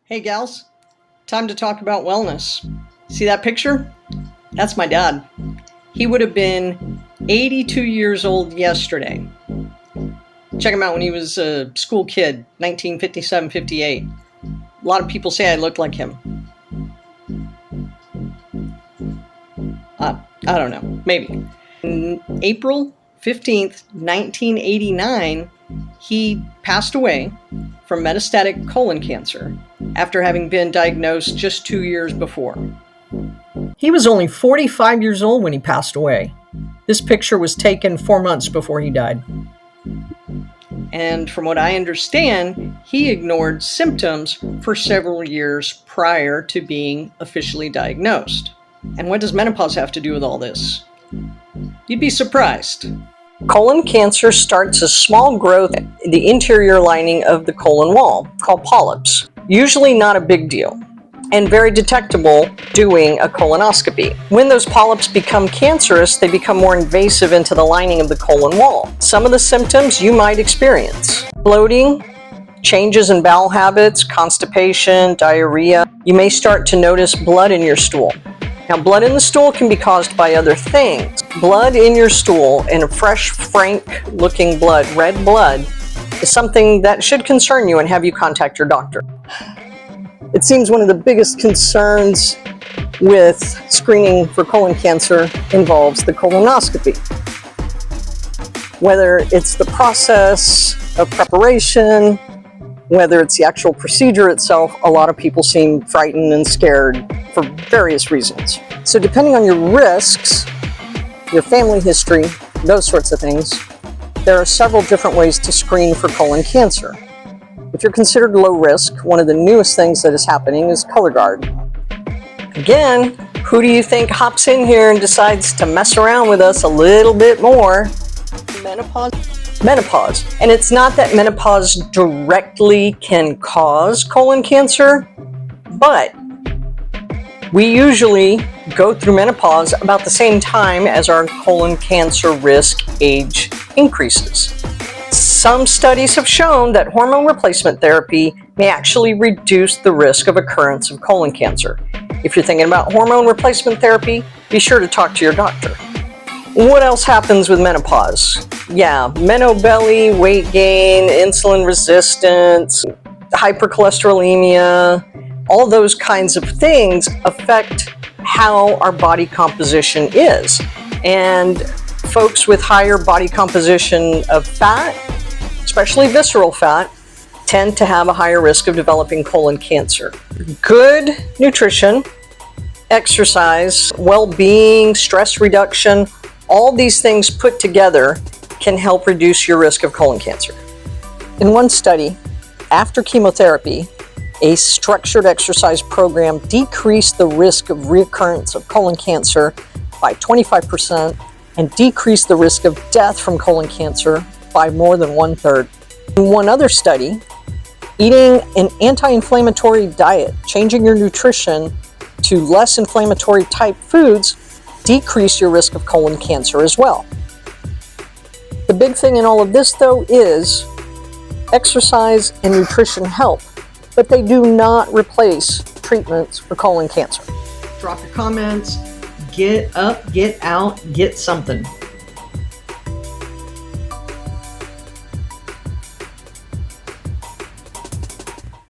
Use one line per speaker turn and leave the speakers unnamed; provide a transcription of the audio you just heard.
Hey gals, time to talk about wellness. See that picture? That's my dad. He would have been 82 years old yesterday. Check him out when he was a school kid, 1957-58. A lot of people say I look like him. I don't know, maybe. On April 15th, 1989, he passed away from metastatic colon cancer after having been diagnosed just 2 years before. He was only 45 years old when he passed away. This picture was taken 4 months before he died. And from what I understand, he ignored symptoms for several years prior to being officially diagnosed. And what does menopause have to do with all this? You'd be surprised. Colon cancer starts a small growth in the interior lining of the colon wall, called polyps. Usually not a big deal, and very detectable doing a colonoscopy. When those polyps become cancerous, they become more invasive into the lining of the colon wall. Some of the symptoms you might experience: bloating, changes in bowel habits, constipation, diarrhea. You may start to notice blood in your stool. Now, blood in the stool can be caused by other things. Blood in your stool, and a fresh, frank-looking blood, red blood, is something that should concern you and have you contact your doctor. It seems one of the biggest concerns with screening for colon cancer involves the colonoscopy. Whether it's the process of preparation, whether it's the actual procedure itself, a lot of people seem frightened and scared for various reasons. So depending on your risks, your family history, those sorts of things, there are several different ways to screen for colon cancer. If you're considered low risk, one of the newest things that is happening is Cologuard. Again, who do you think hops in here and decides to mess around with us a little bit more? Menopause. And it's not that menopause directly can cause colon cancer, but we usually go through menopause about the same time as our colon cancer risk age increases. Some studies have shown that hormone replacement therapy may actually reduce the risk of occurrence of colon cancer. If you're thinking about hormone replacement therapy, be sure to talk to your doctor. What else happens with menopause? Yeah, menobelly, weight gain, insulin resistance, hypercholesterolemia, all those kinds of things affect how our body composition is. And folks with higher body composition of fat, especially visceral fat, tend to have a higher risk of developing colon cancer. Good nutrition, exercise, well-being, stress reduction, all these things put together can help reduce your risk of colon cancer. In one study, after chemotherapy, a structured exercise program decreased the risk of recurrence of colon cancer by 25% and decreased the risk of death from colon cancer by more than 1/3. In one other study, eating an anti-inflammatory diet, changing your nutrition to less inflammatory type foods, decrease your risk of colon cancer as well. The big thing in all of this, though, is exercise and nutrition help, but they do not replace treatments for colon cancer. Drop your comments, get up, get out, get something.